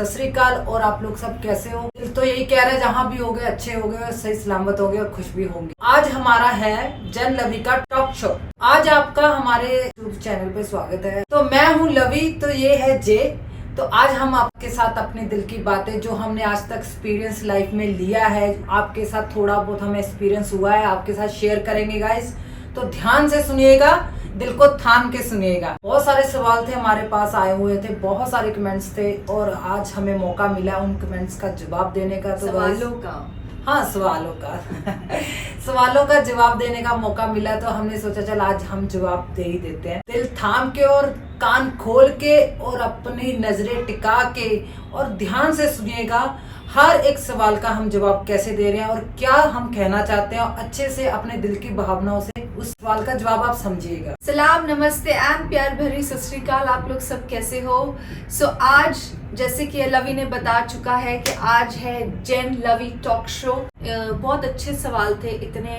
सत श्री अकाल। और आप लोग सब कैसे हो? दिल तो यही कह रहे हैं जहाँ भी हो गए अच्छे हो गए, सही सलामत हो गए और खुश भी होंगे। आज हमारा है जन लवी का टॉक शो। आज आपका हमारे यूट्यूब चैनल पे स्वागत है। तो मैं हूँ लवी, तो ये है जे। तो आज हम आपके साथ अपने दिल की बातें जो हमने आज तक एक्सपीरियंस लाइफ में लिया है, आपके साथ थोड़ा बहुत हमें एक्सपीरियंस हुआ है, आपके साथ शेयर करेंगे गाइस। तो ध्यान से सुनिएगा, दिल को थाम के सुनिएगा। बहुत सारे सवाल थे हमारे पास आए हुए थे, बहुत सारे कमेंट्स थे और आज हमें मौका मिला उन कमेंट्स का जवाब देने का। तो सवालों का सवालों का जवाब देने का मौका मिला, तो हमने सोचा चल आज हम जवाब दे ही देते हैं। दिल थाम के और कान खोल के और अपनी नजरें टिका के और ध्यान से सुनिएगा। हर एक सवाल का हम जवाब कैसे दे रहे हैं और क्या हम कहना चाहते हैं, और अच्छे से अपने दिल की भावनाओं से उस सवाल का जवाब आप समझिएगा। सलाम, नमस्ते एंड प्यार भरी सत श्री अकाल। आप लोग सब कैसे हो? आज जैसे कि लवी ने बता चुका है कि आज है जेन लवी टॉक शो। बहुत अच्छे सवाल थे, इतने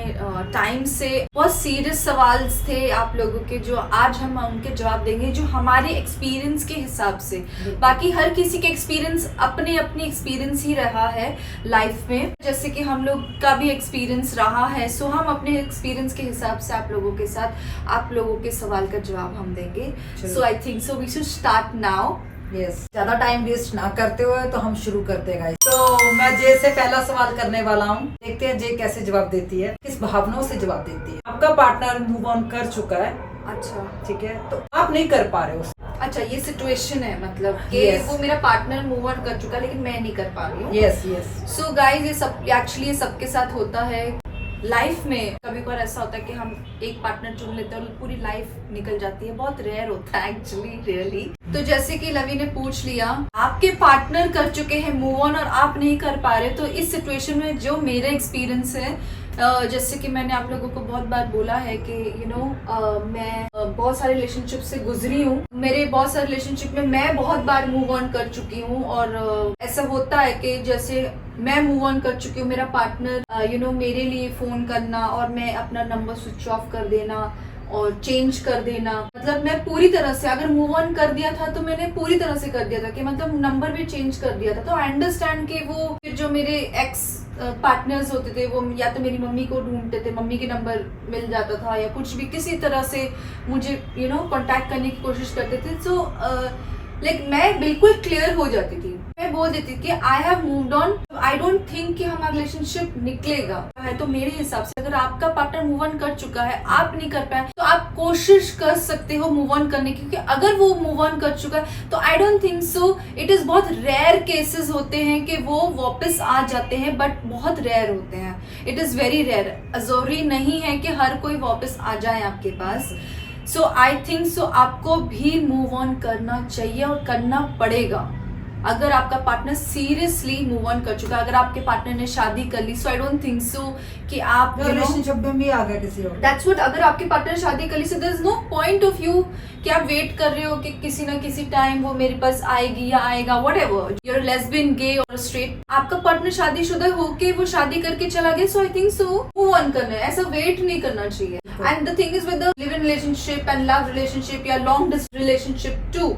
टाइम से बहुत सीरियस सवाल थे आप लोगों के, जो आज हम उनके जवाब देंगे जो हमारे एक्सपीरियंस के हिसाब से। बाकी हर किसी के एक्सपीरियंस अपने एक्सपीरियंस ही रहा है लाइफ में, जैसे कि हम लोग का भी एक्सपीरियंस रहा है। सो हम अपने एक्सपीरियंस के हिसाब से आप लोगों के साथ आप लोगों के सवाल का जवाब हम देंगे। So I think so we should start now. Yes, ज्यादा टाइम वेस्ट ना करते हुए तो हम शुरू करते हैं गाइस। तो मैं जे से पहला सवाल करने वाला हूँ। देखते हैं जे कैसे जवाब देती है, किस भावनाओं से जवाब देती है। आपका पार्टनर मूव ऑन कर चुका है, अच्छा ठीक है, तो आप नहीं कर पा रहे हो। अच्छा, ये सिचुएशन है मतलब कि वो मेरा पार्टनर मूव ऑन कर चुका है लेकिन मैं नहीं कर पा रही हूँ। Yes yes. सो गाइस, ये सब एक्चुअली ये सबके साथ होता है लाइफ में। कभी कभार ऐसा होता है कि हम एक पार्टनर चुन लेते हैं और पूरी लाइफ निकल जाती है। बहुत रेयर होता है एक्चुअली, रियली। तो जैसे कि लवी ने पूछ लिया, आपके पार्टनर कर चुके हैं मूव ऑन और आप नहीं कर पा रहे, तो इस सिचुएशन में जो मेरा एक्सपीरियंस है, जैसे कि मैंने आप लोगों को बहुत बार बोला है कि मैं बहुत सारे रिलेशनशिप से गुजरी हूँ। मेरे बहुत सारे रिलेशनशिप में मैं बहुत बार मूव ऑन कर चुकी हूँ और ऐसा होता है कि जैसे मैं मूव ऑन कर चुकी हूँ, मेरा पार्टनर मेरे लिए फोन करना और मैं अपना नंबर स्विच ऑफ कर देना और चेंज कर देना। मतलब मैं पूरी तरह से अगर मूव ऑन कर दिया था तो मैंने पूरी तरह से कर दिया था कि मतलब नंबर भी चेंज कर दिया था। तो आई अंडरस्टैंड कि वो फिर जो मेरे एक्स पार्टनर्स होते थे वो या तो मेरी मम्मी को ढूंढते थे, मम्मी के नंबर मिल जाता था या कुछ भी किसी तरह से मुझे कांटेक्ट करने की कोशिश करते थे। सो लाइक मैं बिल्कुल क्लियर हो जाती थी, मैं बोल देती थी कि I have moved on. I don't think कि हमारा रिलेशनशिप निकलेगा है। तो मेरे हिसाब से अगर आपका पार्टनर मूव ऑन कर चुका है, आप नहीं कर पाए, तो आप कोशिश कर सकते हो मूव ऑन करने की, क्योंकि अगर वो मूव ऑन कर चुका है तो I don't think so. It is बहुत रेयर केसेस होते हैं कि वो वापस आ जाते हैं, बट बहुत रेयर होते हैं। It is very rare. जरूरी नहीं है कि हर कोई वापस आ जाए आपके पास। सो आई थिंक सो आपको भी मूव ऑन करना चाहिए और करना पड़ेगा अगर आपका पार्टनर सीरियसली मूव ऑन कर चुका है। अगर आपके पार्टनर ने शादी कर ली, सो आई डोंट थिंक सो कि आप रिलेशनशिप में भी आ गया किसी और। That's what. अगर आपके पार्टनर शादी कर ली, so there is no point of view कि आप वेट कर रहे हो कि किसी ना किसी टाइम वो मेरे पास आएगी या आएगा, व्हाटएवर। यू आर लेस्बियन, गे और स्ट्रेट, आपका पार्टनर शादीशुदा होके वो शादी करके चला गया, so I think so move on करना है, ऐसा वेट नहीं करना चाहिए। And the thing is with the live in relationship and love relationship या लॉन्ग डिस्टेंस रिलेशनशिप टू,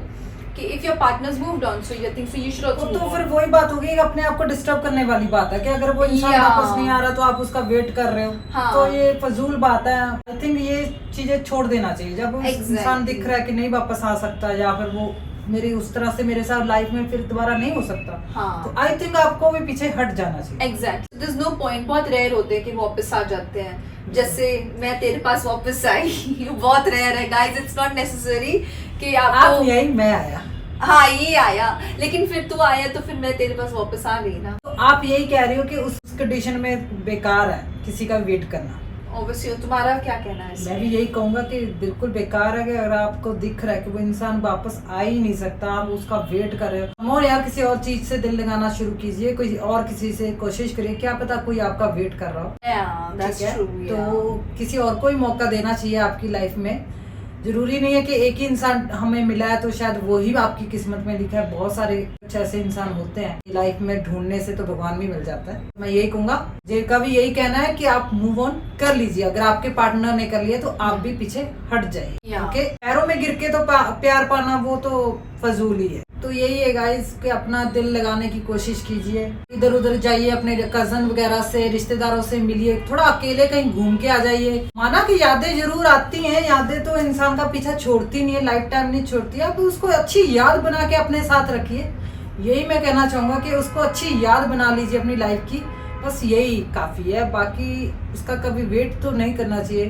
कि if your partner's moved on, so you think so you should also तो फिर वही बात होगी, अपने आप को डिस्टर्ब करने वाली बात है कि अगर वो इंसान वापस नहीं आ रहा तो आप उसका वेट कर रहे हो। हाँ। तो ये फजूल बात है। आई थिंक ये चीजें छोड़ देना चाहिए। जब इंसान दिख रहा है कि नहीं वापस आ सकता या फिर वो मेरी उस तरह से मेरे साथ लाइफ में फिर दोबारा नहीं हो सकता, हाँ, तो आई थिंक आपको भी पीछे हट जाना चाहिए। Exact. There is no point. बहुत रेयर होते हैं कि वापस आ जाते हैं। जैसे मैं तेरे पास वापस आई बहुत रेयर है गाइस। इट्स नॉट नेसेसरी कि आप यही मैं आया। हाँ, ये आया, लेकिन फिर तू आया तो फिर मैं तेरे पास वापस आ गई ना। तो आप यही कह रही हो कि उस कंडीशन में बेकार है किसी का वेट करना। ऑब्वियसली। तुम्हारा क्या कहना है? मैं भी यही कहूंगा कि बिल्कुल बेकार है कि अगर आपको दिख रहा है कि वो इंसान वापस आ ही नहीं सकता, आप उसका वेट कर रहे हो, और यार किसी और चीज से दिल लगाना शुरू कीजिए, कोई और किसी से कोशिश करिए, क्या पता कोई आपका वेट कर रहा हो। that's true, तो किसी और को ही मौका देना चाहिए आपकी लाइफ में। जरूरी नहीं है कि एक ही इंसान हमें मिला है तो शायद वो ही आपकी किस्मत में लिखा है। बहुत सारे कुछ ऐसे इंसान होते हैं लाइफ में, ढूंढने से तो भगवान भी मिल जाता है। मैं यही कहूंगा, जे का भी यही कहना है कि आप मूव ऑन कर लीजिए। अगर आपके पार्टनर ने कर लिया तो आप भी पीछे हट जाइए। ओके, पैरों में गिर के तो प्यार पाना वो तो फजूल ही है। तो यही है गाइस कि अपना दिल लगाने की कोशिश कीजिए, इधर उधर जाइए, अपने कजन वगैरह से, रिश्तेदारों से मिलिए, थोड़ा अकेले कहीं घूम के आ जाइए। माना कि यादें जरूर आती हैं, यादें तो इंसान का पीछा छोड़ती नहीं है, लाइफ टाइम नहीं छोड़ती है। आप उसको अच्छी याद बना के अपने साथ रखिए, यही मैं कहना चाहूंगा कि उसको अच्छी याद बना लीजिए अपनी लाइफ की, बस यही काफ़ी है। बाकी उसका कभी वेट तो नहीं करना चाहिए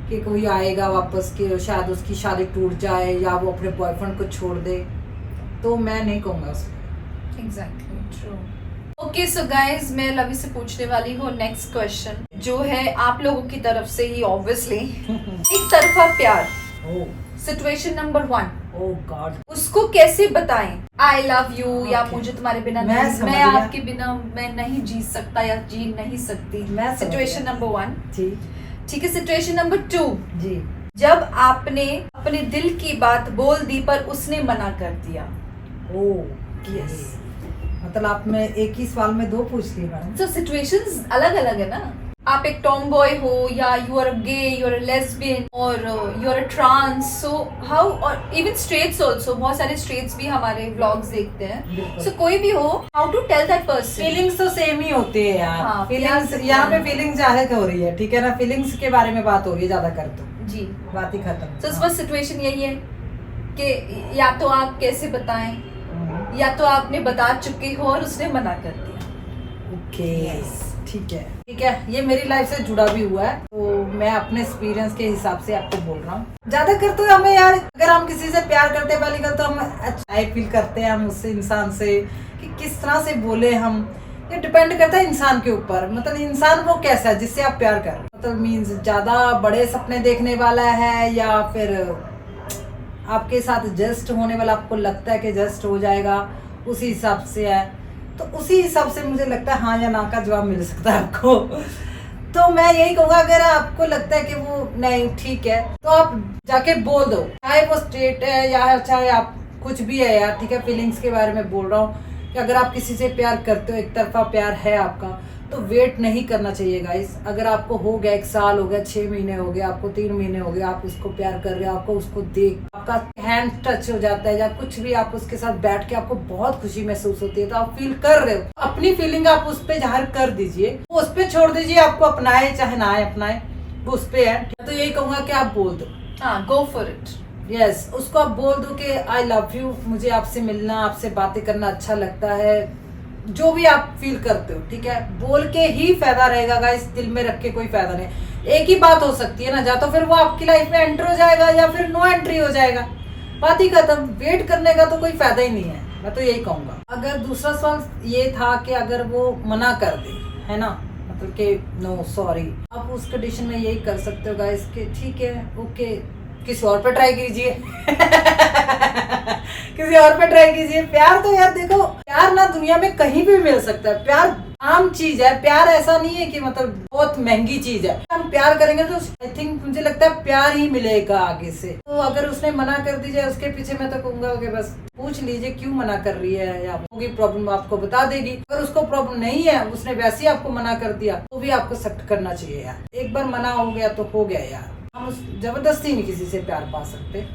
कि कोई आएगा वापस के शायद उसकी शादी टूट जाए या वो अपने बॉयफ्रेंड को छोड़ दे, तो मैं नहीं कहूँगा उसको। Exactly true. Okay so guys, मैं लवी से पूछने वाली हूँ नेक्स्ट क्वेश्चन, जो है आप लोगों की तरफ से ही ऑब्वियसली एक तरफा प्यार, सिचुएशन नंबर 1, ओह गॉड, उसको कैसे बताएं आई लव यू या Okay. मुझे तुम्हारे बिना मैं नहीं, समझ मैं गया। आपके बिना मैं नहीं जी सकता या जी नहीं सकती। मैं समझ सिचुएशन गया। नंबर 1, जी ठीक है। सिचुएशन नंबर 2, जी, जब आपने अपने दिल की बात बोल दी पर उसने मना कर दिया। ओह Yes. मतलब आप में एक ही सवाल में 2 पूछ ली मैडम। तो सिचुएशंस अलग अलग है ना, आप एक टॉम बॉय हो या you are a gay, you are a lesbian or you are a trans, so how, or even straights also, बहुत सारे स्ट्रेट्स भी हमारे व्लॉग्स देखते हैं, बिल्कुल। सो कोई भी हो, how to tell that person. Feelings तो सेम ही होती है यार। हाँ, फीलिंग्स प्यार से यहाँ पे प्यार। फीलिंग्स जाहिर हो रही है, ठीक है ना, फीलिंग्स के बारे में बात हो रही है ज्यादा कर, तो जी, बात ही खत्म। तो इस वक्त सिचुएशन यही है कि या तो आप कैसे बताएं या तो आपने बता चुके हो और उसने मना कर दिया। ओके ठीक है, ठीक है, ये मेरी लाइफ से जुड़ा भी हुआ है, तो मैं अपने एक्सपीरियंस के हिसाब से आपको बोल रहा हूँ। ज्यादातर तो हमें यार, अगर हम किसी से प्यार करते हैं, पहली गल तो हम अच्छा फील करते हैं हम उससे, इंसान से, कि किस तरह से बोले हम, ये डिपेंड करता है इंसान के ऊपर। मतलब इंसान वो कैसा है जिससे आप प्यार करें, मतलब मीन्स ज्यादा बड़े सपने देखने वाला है या फिर आपके साथ जस्ट होने वाला, आपको लगता है कि जस्ट हो जाएगा, उसी हिसाब से है। तो उसी हिसाब से मुझे लगता है हाँ या ना का जवाब मिल सकता है आपको। तो मैं यही कहूँगा, अगर आपको लगता है कि वो नहीं ठीक है, तो आप जाके बोल दो, चाहे वो स्ट्रेट है या चाहे आप कुछ भी है यार, ठीक है। फीलिंग्स के बारे में बोल रहा हूँ कि अगर आप किसी से प्यार करते हो, एक तरफा प्यार है आपका, तो वेट नहीं करना चाहिए गाइस। अगर आपको हो गया 1 साल हो गया, 6 महीने हो गया, आपको 3 महीने हो गया, आप उसको प्यार कर रहे हो, आपको उसको देख आपका हैंड टच हो जाता है या कुछ भी, आप उसके साथ बैठ के आपको बहुत खुशी महसूस होती है, तो आप फील कर रहे हो, अपनी फीलिंग आप उस पर जाहिर कर दीजिए, वो उस पर छोड़ दीजिए, आपको अपनाए चाहे ना अपनाए, वो उस पे है। तो यही कहूंगा कि आप बोल दो, हाँ, गो फॉर इट। यस, उसको आप बोल दो कि आई लव यू, मुझे आपसे मिलना, आपसे बातें करना अच्छा लगता है, जो भी आप फील करते हो, ठीक है। बोल के ही फायदा रहेगा गाइस, दिल में रख के कोई फायदा नहीं। एक ही बात हो सकती है ना, या तो फिर वो आपकी लाइफ में एंटर हो जाएगा या फिर नो एंट्री हो जाएगा, बात ही खत्म। वेट करने का तो कोई फायदा ही नहीं है, मैं तो यही कहूंगा। अगर दूसरा सवाल ये था कि अगर वो मना कर दे, है ना, मतलब कि नो सॉरी, आप उस कंडीशन में यही कर सकते हो गाइस कि ठीक है, ओके, किसी और पे ट्राई कीजिए। किसी और पे ट्राई कीजिए। प्यार तो यार देखो, प्यार ना दुनिया में कहीं भी मिल सकता है, प्यार आम चीज है, प्यार ऐसा नहीं है कि मतलब बहुत महंगी चीज है। हम प्यार करेंगे तो आई थिंक मुझे लगता है प्यार ही मिलेगा आगे से। तो अगर उसने मना कर दी जाए, उसके पीछे मैं तो कहूंगा कि बस पूछ लीजिए क्यों मना कर रही है, या होगी प्रॉब्लम आपको बता देगी। अगर उसको प्रॉब्लम नहीं है, उसने वैसे ही आपको मना कर दिया, तो भी आपको एक्सेप्ट करना चाहिए यार। एक बार मना हो गया तो हो गया यार, हम जबरदस्ती नहीं किसी से प्यार पा सकते।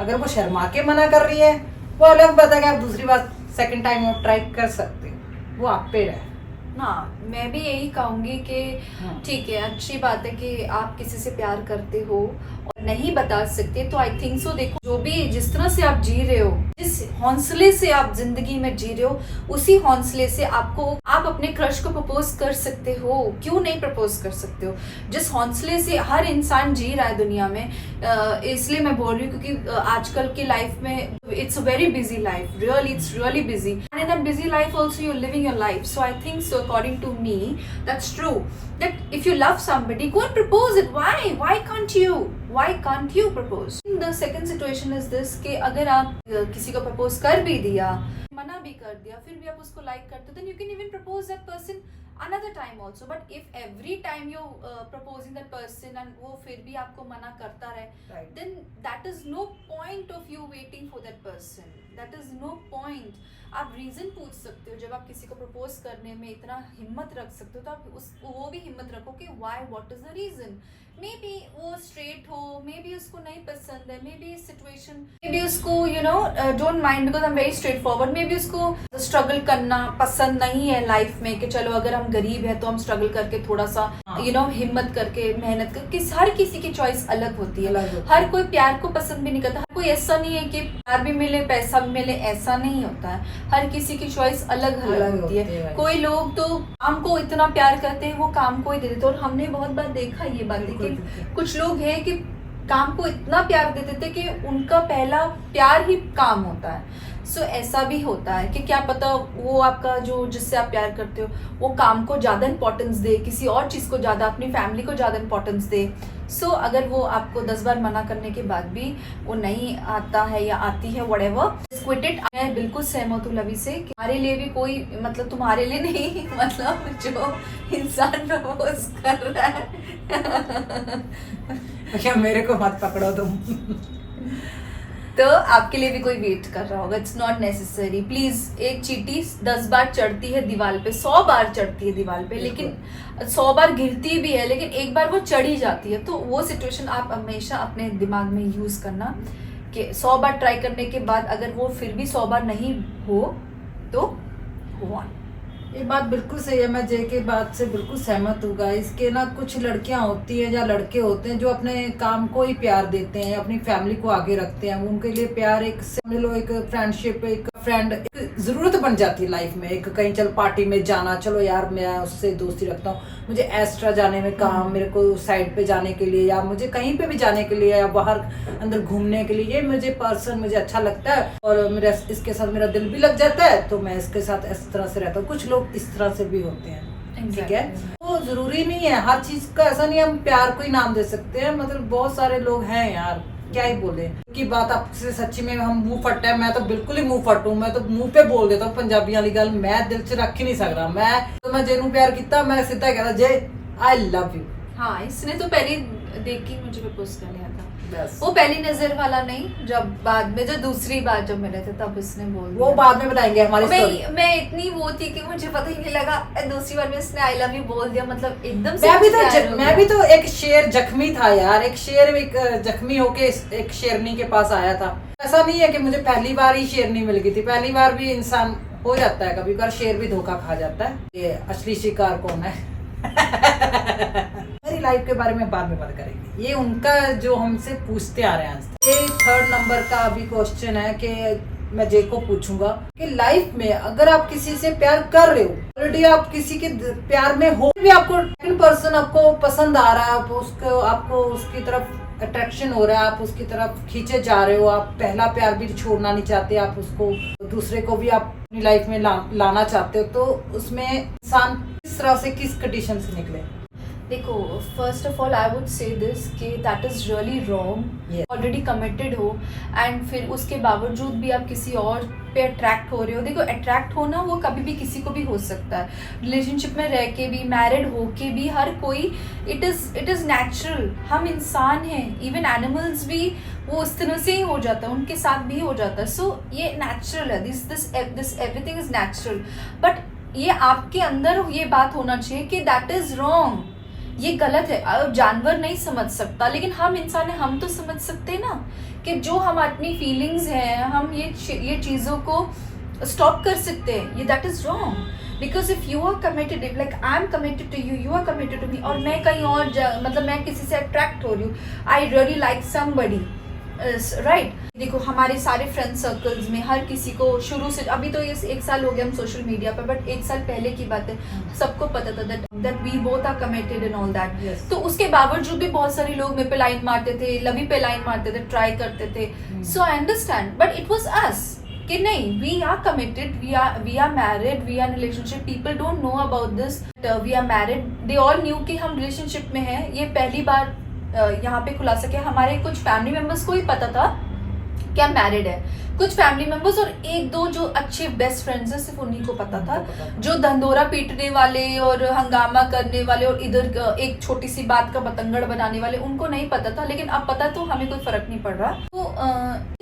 अगर वो शर्मा के मना कर रही है, वो अलग बात है कि आप दूसरी बार सेकंड टाइम आप ट्राई कर सकते, वो आप पे रहे। हाँ, मैं भी यही कहूंगी कि हाँ। ठीक है, अच्छी बात है कि आप किसी से प्यार करते हो और नहीं बता सकते, तो आई थिंक सो देखो, जो भी जिस तरह से आप जी रहे हो, जिस हौसले से आप जिंदगी में जी रहे हो, उसी हौसले से आप अपने क्रश को प्रपोज कर सकते हो। क्यों नहीं प्रपोज कर सकते हो? जिस हौसले से हर इंसान जी रहा है दुनिया में, इसलिए मैं बोल रही हूँ क्योंकि आजकल की लाइफ में it's a very busy life, really it's really busy, and in that busy life also you're living your life. So I think so, according to me, that's true, that if you love somebody, go and propose it. Why can't you propose? The second situation is this कि अगर आप किसी को propose कर भी दिया, मना भी कर दिया, फिर भी आप उसको like करते हो, then you can even propose that person another time also. But if every time you're proposing that person and वो फिर भी आपको मना करता रहे, Right. then that is no point of you waiting for that person. That is no point. आप reason पूछ सकते हो, जब आप किसी को प्रपोज करने में इतना हिम्मत रख सकते हो तो आप वो भी हिम्मत रखो कि why, what is the reason. Maybe वो स्ट्रेट हो, मे बी उसको नहीं पसंद है, maybe situation, maybe उसको don't mind because I am very straightforward, maybe उसको स्ट्रगल करना पसंद नहीं है लाइफ में, कि चलो अगर हम गरीब है तो हम स्ट्रगल करके थोड़ा सा हिम्मत करके मेहनत करके। हर किसी की चॉइस अलग होती है, हर कोई प्यार को पसंद भी नहीं करता, कोई ऐसा नहीं है कि प्यार भी मिले पैसा भी मिले, ऐसा नहीं होता है। हर किसी की चॉइस अलग अलग होती है। कोई लोग तो काम को इतना प्यार करते हैं वो काम को ही दे देते, और हमने बहुत बार देखा ये बात कि कुछ लोग हैं कि काम को इतना प्यार दे देते कि उनका पहला प्यार ही काम होता है। सो ऐसा भी होता है कि क्या पता वो आपका जो जिससे आप प्यार करते हो वो काम को ज़्यादा इंपॉर्टेंस दे, किसी और चीज़ को ज़्यादा, अपनी फैमिली को ज़्यादा इंपॉर्टेंस दे। सो अगर वो आपको 10 बार मना करने के बाद भी वो नहीं आता है या आती है व्हाटएवर, क्विट इट। मैं बिल्कुल सहमत हूँ लवी से कि हमारे लिए भी कोई, मतलब तुम्हारे लिए नहीं, मतलब जो इंसान प्रपोज कर रहा है क्या मेरे को मत पकड़ो तुम तो आपके लिए भी कोई वेट कर रहा होगा। It's not necessary. प्लीज, एक चींटी 10 बार चढ़ती है दीवार पे, 100 बार चढ़ती है दीवार पे, लेकिन 100 बार गिरती भी है, लेकिन एक बार वो चढ़ी जाती है। तो वो सिचुएशन आप हमेशा अपने दिमाग में यूज करना कि 100 बार ट्राई करने के बाद अगर वो फिर भी 100 बार नहीं हो तो go on। ये बात बिल्कुल सही है, मैं जे के बात से बिल्कुल सहमत हूँ गाइस। इसके ना कुछ लड़कियां होती हैं या लड़के होते हैं जो अपने काम को ही प्यार देते हैं, अपनी फैमिली को आगे रखते हैं। उनके लिए प्यार एक समझ लो एक फ्रेंडशिप, एक फ्रेंड, एक जरूरत बन जाती है लाइफ में। एक कहीं चल पार्टी में जाना, चलो यार मैं उससे दोस्ती रखता हूँ, मुझे एक्स्ट्रा जाने में काम, मेरे को साइड पे जाने के लिए या मुझे कहीं पे भी जाने के लिए या बाहर अंदर घूमने के लिए, ये मुझे पर्सन मुझे अच्छा लगता है और मेरा इसके साथ मेरा दिल भी लग जाता है, तो मैं इसके साथ इस तरह से रहता हूँ। कुछ लोग इस तरह से भी होते हैं, ठीक है। तो जरूरी नहीं है हर चीज का, ऐसा नहीं हम प्यार को ही नाम दे सकते हैं। मतलब बहुत सारे लोग हैं यार, क्या ही बोले की बात आपसे। सच्ची में हम मुंह फट है, मैं तो बिल्कुल ही मुंह फट हूँ, मैं तो मुंह पे बोल देता हूँ पंजाबी वाली गल, मैं दिल च रख ही नहीं सकता। मैं जेनू प्यार किया, मैं सीधा कहता जे आई लव यू। हाँ, इसने तो पहले देख के मुझे प्रपोज कर लिया था, बस। वो पहली नजर वाला नहीं, जब बाद में जो दूसरी बार जब मिले थे तब इसने बोल दिया। वो बाद में बताएंगे हमारी स्टोरी। मैं इतनी वो थी कि मुझे पता ही नहीं लगा, दूसरी बार में इसने आई लव यू बोल दिया, मतलब एकदम से मैं भी तो एक शेर जख्मी था यार, एक शेर एक जख्मी होके एक शेरनी के पास आया था। ऐसा नहीं है कि मुझे पहली बार ही शेरनी मिल गई थी, पहली बार भी इंसान हो जाता है, कभी कभार शेर भी धोखा खा जाता है। ये असली शिकार कौन है मेरी लाइफ के बारे में बाद में बात करेंगे, ये उनका जो हमसे पूछते आ रहे हैं आज तक। ये 3rd नंबर का अभी क्वेश्चन है कि मैं जे को पूछूंगा कि लाइफ में अगर आप किसी से प्यार कर रहे हो, ऑलरेडी आप किसी के प्यार में हो, भी आपको पर्सन आपको पसंद आ रहा है, आपको उसकी तरफ अट्रैक्शन हो रहा है, आप उसकी तरफ खींचे जा रहे हो, आप पहला प्यार भी छोड़ना नहीं चाहते, आप उसको दूसरे को भी आप अपनी लाइफ में लाना चाहते हो, तो उसमें इंसान किस तरह से किस कंडीशन से निकले? देखो, first of all I would say this कि that is really wrong. Already committed हो एंड फिर उसके बावजूद भी आप किसी और पे अट्रैक्ट हो रहे हो। देखो, अट्रैक्ट होना वो कभी भी किसी को भी हो सकता है, रिलेशनशिप में रह के भी, मैरिड हो के भी, हर कोई, इट इज़ नेचुरल। हम इंसान हैं, इवन एनिमल्स भी वो उस तरह से ही हो जाता है, उनके साथ भी हो जाता है। सो ये नेचुरल है, this everything is natural. But ये आपके अंदर ये बात होना चाहिए कि दैट इज रॉन्ग, ये गलत है। जानवर नहीं समझ सकता, लेकिन हम इंसान हैं, हम तो समझ सकते हैं ना कि जो हम अपनी फीलिंग्स हैं, हम ये चीज़ों को स्टॉप कर सकते हैं। ये that is wrong because if you are committed, like I am committed to you, you are committed to me, और मैं कहीं और मतलब मैं किसी से अट्रैक्ट हो रही हूँ, I really like somebody, right. देखो, हमारे सारे फ्रेंड सर्कल्स में हर किसी को शुरू से, अभी तो ये 1 साल हो गया हम सोशल मीडिया पर, बट 1 साल पहले की बात है, सबको पता था that we both are committed and all that. तो उसके बावजूद भी बहुत सारे लोग मेरे पे लाइन मारते थे, लवी पे लाइन मारते थे, ट्राई करते थे। So I understand, but it was us कि नहीं, we are committed, we are married, we are in relationship. People don't know about this, we are married, they all knew कि हम रिलेशनशिप में हैं। ये पहली बार यहाँ पे खुलासा किया, हमारे कुछ फैमिली मेंबर्स को ही पता था क्या मैरिड है। कुछ फैमिली मेंबर्स और एक दो जो अच्छे बेस्ट फ्रेंड्स हैं सिर्फ उन्हीं को पता था। जो धंधोरा पीटने वाले और हंगामा करने वाले और इधर एक छोटी सी बात का बतंगड़ बनाने वाले, उनको नहीं पता था, लेकिन अब पता तो हमें कोई फर्क नहीं पड़ रहा। तो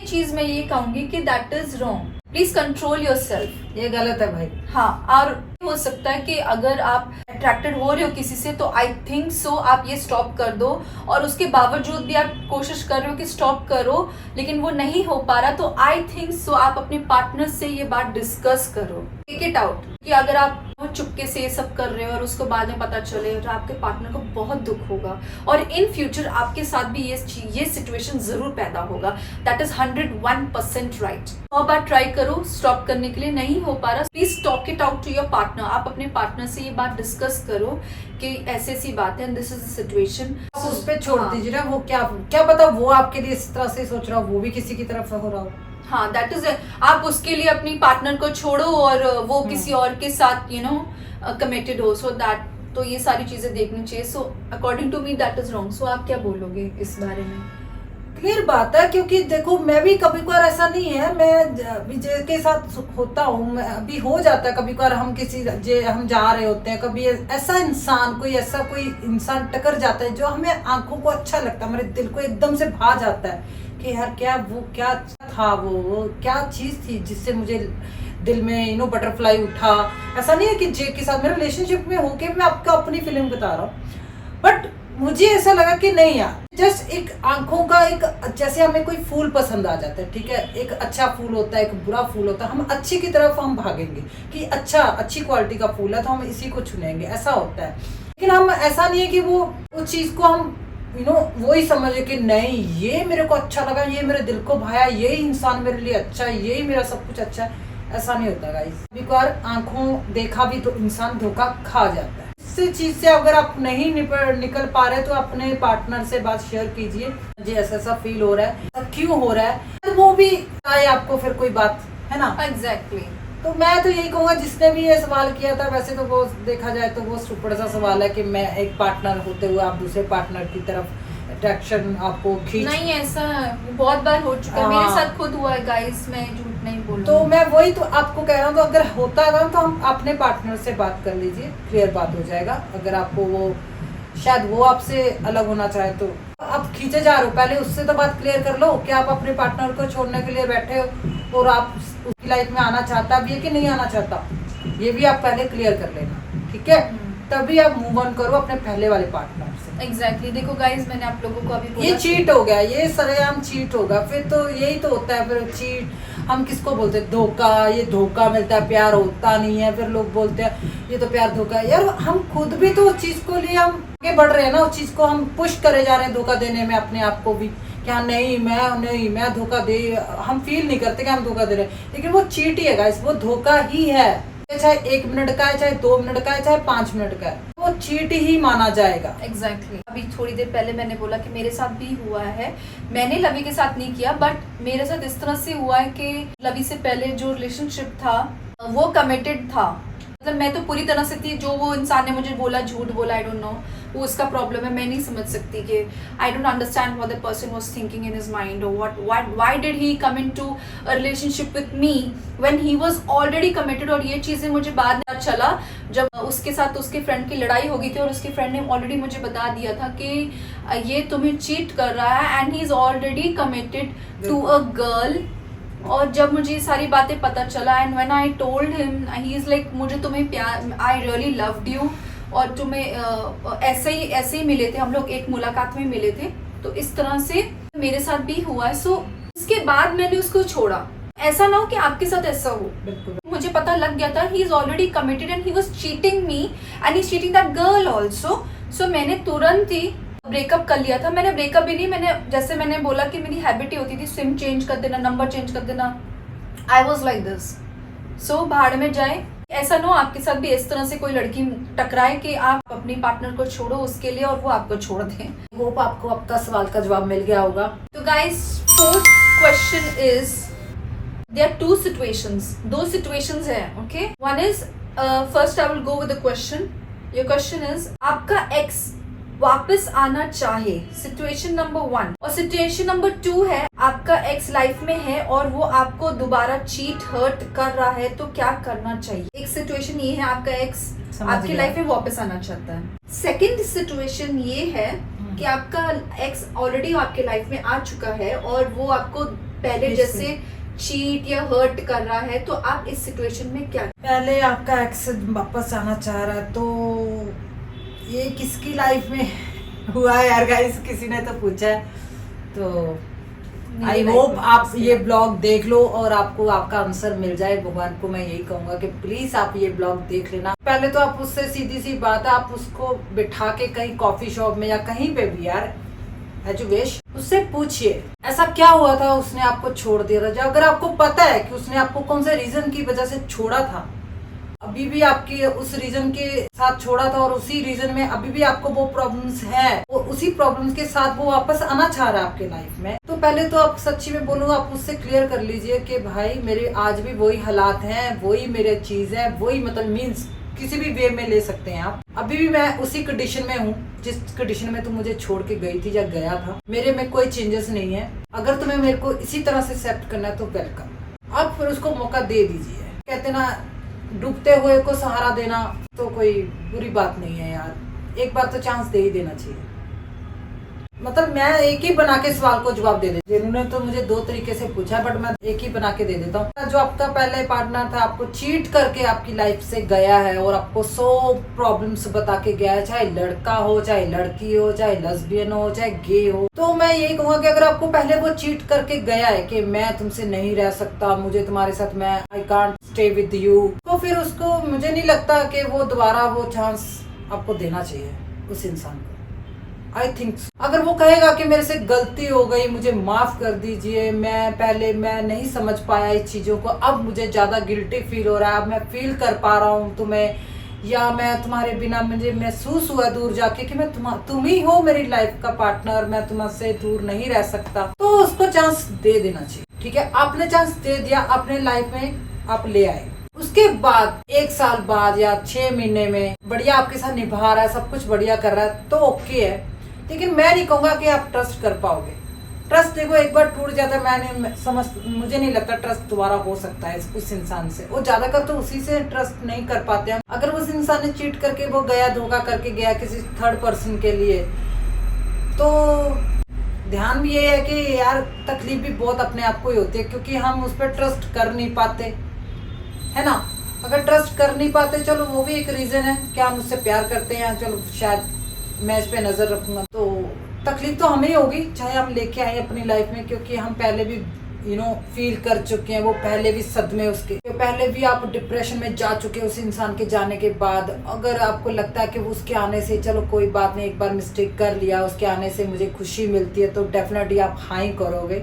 ये चीज मैं ये कहूंगी कि that is wrong, please control your self. ये गलत है भाई। हाँ, और हो सकता है कि अगर आप अट्रैक्टेड हो रहे हो किसी से तो आई थिंक सो आप ये स्टॉप कर दो, और उसके बावजूद भी आप कोशिश कर रहे हो कि स्टॉप करो लेकिन वो नहीं हो पा रहा, तो आई थिंक सो आप अपने पार्टनर से ये बात डिस्कस करो, टेक इट आउट। कि अगर आप चुपके से ये सब कर रहे हो और उसको बाद में पता चले तो आपके पार्टनर को बहुत दुख होगा, और इन फ्यूचर आपके साथ भी ये सिचुएशन जरूर पैदा होगा। That is 101% right. 100 बार ट्राई करो स्टॉप करने के लिए, नहीं हो पा रहा, please talk it out to your partner. आप अपने पार्टनर से ये बात डिस्कस करो कि ऐसी ऐसी बात है, दिस इज द सिचुएशन। उस पे छोड़ दीजिए ना, वो क्या पता वो आपके लिए इस तरह से सोच रहा हो, वो भी किसी की तरफ हो रहा हो। हाँ, दैट इज, आप उसके लिए अपनी पार्टनर को छोड़ो और वो किसी और के साथ यू नो कमिटेड हो, सो दैट, तो ये सारी चीजें देखनी चाहिए। So according to me that is wrong. So आप क्या बोलोगे इस बारे में? क्लियर बात है, क्योंकि देखो मैं भी कभी कभार ऐसा नहीं है, मैं विजय के साथ होता हूँ, अभी हो जाता है कभी कभार, हम हम जा रहे होते हैं, कभी ऐसा कोई इंसान टकर जाता है जो हमें आंखों को अच्छा लगता है, हमारे दिल को एकदम से भा जाता है कि यार क्या था, वो क्या चीज थी जिससे मुझे दिल में बटरफ्लाई उठा। ऐसा नहीं है कि जे के साथ मेरे रिलेशनशिप में होके मैं आपको अपनी फीलिंग बता रहा हूँ, बट मुझे ऐसा लगा कि नहीं यार, जस्ट एक आंखों का एक, जैसे हमें कोई फूल पसंद आ जाता है, ठीक है, एक अच्छा फूल होता है, एक बुरा फूल होता है, हम अच्छे की तरफ हम भागेंगे कि अच्छी क्वालिटी का फूल है तो हम इसी को चुनेंगे, ऐसा होता है। लेकिन हम ऐसा नहीं है कि वो उस चीज को हम वो ही समझे कि नहीं ये मेरे को अच्छा लगा, ये मेरे दिल को भाया, यही इंसान मेरे लिए अच्छा है, यही मेरा सब कुछ अच्छा है, ऐसा नहीं होता गाइस। कभी कभार आंखों देखा भी तो इंसान धोखा खा जाता है। इस चीज से अगर आप नहीं निकल पा रहे तो अपने पार्टनर से बात शेयर कीजिए, मुझे ऐसा फील हो रहा है, क्यों हो रहा है, तो वो भी आए आपको फिर कोई बात, है ना। एग्जैक्टली। तो मैं तो यही कहूँगा जिसने भी ये सवाल किया था, वैसे तो वो देखा जाए तो वो सुपर सा सवाल है कि मैं एक पार्टनर होते हुए आप दूसरे पार्टनर की तरफ अट्रैक्शन आपको खींच, नहीं, ऐसा बहुत बार हो चुका है, मेरे साथ खुद हुआ है गाइस, मैं झूठ नहीं बोल रही। तो मैं वही तो आपको कह रहा हूँ, तो अगर होता है तो हम अपने पार्टनर से बात कर लीजिए, क्लियर बात हो जाएगा। अगर आपको वो शायद वो आपसे अलग होना चाहे तो आप खींचे जा रहे हो, पहले उससे तो बात क्लियर कर लो कि आप अपने पार्टनर को छोड़ने के लिए बैठे हो और आप उसकी लाइफ में आना चाहता भी है कि नहीं आना चाहता, ये भी आप पहले क्लियर कर लेना, ठीक है, तभी आप मूव ऑन करो अपने पहले वाले पार्टनर से। एग्जैक्टली। देखो गाइस, मैंने आप लोगों को अभी बोला, ये चीट हो गया, ये सरेआम चीट होगा, फिर तो यही तो होता है, फिर चीट हम किसको बोलते हैं, धोखा, ये धोखा मिलता है, प्यार होता नहीं है, फिर लोग बोलते हैं ये तो प्यार धोखा है। यार हम खुद भी तो उस चीज को लिए हम आगे बढ़ रहे हैं ना, उस चीज को हम पुश करे जा रहे हैं धोखा देने में अपने आप को भी, क्या नहीं मैं धोखा दे, हम फील नहीं करते कि हम धोखा दे रहे हैं, लेकिन वो चीट ही है गाइस, वो धोखा ही है, चाहे 1 मिनट का है, चाहे 2 मिनट का है, चाहे 5 मिनट का है, वो चीट ही माना जाएगा। एग्जैक्टली। अभी थोड़ी देर पहले मैंने बोला कि मेरे साथ भी हुआ है, मैंने लवी के साथ नहीं किया, बट मेरे साथ इस तरह से हुआ है कि लवी से पहले जो रिलेशनशिप था वो कमिटेड था, मतलब मैं तो पूरी तरह से थी, जो वो इंसान ने मुझे बोला, झूठ बोला, आई डोंट नो, वो उसका प्रॉब्लम है, मैं नहीं समझ सकती कि I don't understand what the person was thinking in his mind, और why did he come into a relationship with me when he was already committed. और ये चीज़ें मुझे बाद में पता चला जब उसके साथ उसके फ्रेंड की लड़ाई हो गई थी, और उसके फ्रेंड ने ऑलरेडी मुझे बता दिया था कि ये तुम्हें चीट कर रहा है and he is already committed to a girl. और जब मुझे ये सारी बातें पता चला, and when I told him, he is like, मुझे तुम्हें प्यार, आई रियली लव्ड यू, और तुम्हें ऐसे ही मिले थे हम लोग, एक मुलाकात में मिले थे, तो इस तरह से मेरे साथ भी हुआ है। सो इसके बाद मैंने उसको छोड़ा, ऐसा ना हो कि आपके साथ ऐसा हो। मुझे पता लग गया था he is already committed and he was cheating me and he is cheating that girl also. So मैंने तुरंत ही ब्रेकअप कर लिया था। मैंने ब्रेकअप भी नहीं, मैंने जैसे मैंने बोला कि मेरी हैबिट ही होती थी सिम चेंज कर देना, नंबर चेंज कर देना, आई वॉज लाइक दिस। सो भाड़ में जाए, ऐसा ना हो आपके साथ भी इस तरह से कोई लड़की टकराए कि आप अपनी पार्टनर को छोड़ो उसके लिए और वो आपको छोड़ दें। होप आपको आपका सवाल का जवाब मिल गया होगा। तो guys, fourth question is, there are two situations, दो situations है, okay? One is first I will go with the question. Your question is, आपका ex वापस आना चाहे, सिचुएशन नंबर 1। और सिचुएशन नंबर 2 है आपका एक्स लाइफ में है और वो आपको दोबारा चीट हर्ट कर रहा है, तो क्या करना चाहिए। एक सिचुएशन ये है आपका एक्स आपकी लाइफ में वापस आना चाहता है। सेकेंड सिचुएशन ये है कि आपका एक्स ऑलरेडी आपके लाइफ में आ चुका है और वो आपको पहले जैसे चीट या हर्ट कर रहा है, तो आप इस सिचुएशन में क्या। पहले आपका एक्स वापस आना चाह रहा है, तो ये किसकी लाइफ में हुआ है यार गाइस, किसी ने तो पूछा है। तो आई होप आप ये ब्लॉग देख लो और आपको आपका आंसर मिल जाए। भगवान को मैं यही कहूंगा कि प्लीज आप ये ब्लॉग देख लेना। पहले तो आप उससे सीधी सी बात है, आप उसको बिठा के कहीं कॉफी शॉप में या कहीं पे भी यार एजुवेश उससे पूछिए ऐसा क्या हुआ था उसने आपको छोड़ दिया था। अगर आपको पता है कि उसने आपको कौन से रीजन की वजह से छोड़ा था, अभी भी आपकी उस रीजन के साथ छोड़ा था और उसी रीजन में अभी भी आपको वो प्रॉब्लम्स है और उसी प्रॉब्लम्स के साथ वो वापस आना चाह रहा है आपके लाइफ में, तो पहले तो आप सच्ची में बोलो, आप उससे क्लियर कर लीजिए कि भाई मेरे आज भी वही हालात हैं, वही मेरे चीज है, वही मतलब मीन्स किसी भी वे में ले सकते हैं आप। अभी भी मैं उसी कंडीशन में हूँ जिस कंडीशन में तुम मुझे छोड़ के गई थी या गया था। मेरे में कोई चेंजेस नहीं है। अगर तुम्हें मेरे को इसी तरह से एक्सेप्ट करना है तो वेलकम। आप फिर उसको मौका दे दीजिए। कहते ना डूबते हुए को सहारा देना तो कोई बुरी बात नहीं है यार, एक बार तो चांस दे ही देना चाहिए। मतलब मैं एक ही बना के सवाल को जवाब दे देती हूँ। इन्होंने तो मुझे 2 तरीके से पूछा है, बट मैं एक ही बना के दे देता हूँ। जो आपका पहले पार्टनर था आपको चीट करके आपकी लाइफ से गया है और आपको 100 प्रॉब्लम्स बता के गया है, चाहे लड़का हो, चाहे लड़की हो, चाहे लेस्बियन हो, चाहे गे हो, तो मैं यही कहूँगा कि अगर आपको पहले वो चीट करके गया है कि मैं तुमसे नहीं रह सकता, मुझे तुम्हारे साथ मैं I can't stay with you, तो फिर उसको मुझे नहीं लगता कि वो दोबारा वो चांस आपको देना चाहिए उस इंसान को। आई थिंक अगर वो कहेगा कि मेरे से गलती हो गई, मुझे माफ कर दीजिए, मैं नहीं समझ पाया इस चीजों को, अब मुझे ज्यादा गिल्टी फील हो रहा है, अब मैं फील कर पा रहा हूँ तुम्हें, या मैं तुम्हारे बिना मुझे महसूस हुआ दूर जाके कि मैं तुम ही हो मेरी लाइफ का पार्टनर, मैं तुमसे दूर नहीं रह सकता, तो उसको चांस दे देना चाहिए। ठीक है, आपने चांस दे दिया, अपने लाइफ में आप ले आए, उसके बाद 1 साल बाद या 6 महीने में बढ़िया आपके साथ निभा रहा है, सब कुछ बढ़िया कर रहा है, तो ओके है। लेकिन मैं नहीं कहूंगा कि आप ट्रस्ट कर पाओगे। ट्रस्ट देखो एक बार टूट जाता है, मुझे नहीं लगता ट्रस्ट दोबारा हो सकता है उस इंसान से। वो ज्यादातर तो उसी से ट्रस्ट नहीं कर पाते हैं। अगर उस इंसान ने चीट करके वो गया, धोखा करके गया किसी थर्ड पर्सन के लिए, तो ध्यान भी ये है कि यार तकलीफ भी बहुत अपने आप को ही होती है, क्योंकि हम उस पर ट्रस्ट कर नहीं पाते, है ना। अगर ट्रस्ट कर नहीं पाते, चलो वो भी एक रीजन है कि हम उससे प्यार करते हैं, चलो शायद मैं इस पे नजर रखूंगा, तो तकलीफ तो हमें ही होगी चाहे हम लेके आए अपनी लाइफ में, क्योंकि हम पहले भी फील कर चुके हैं, वो पहले भी सदमे उसके, पहले भी आप डिप्रेशन में जा चुके हैं उस इंसान के जाने के बाद। अगर आपको लगता है कि वो उसके आने से चलो कोई बात नहीं, एक बार मिस्टेक कर लिया, उसके आने से मुझे खुशी मिलती है, तो डेफिनेटली आप हाँ ही करोगे।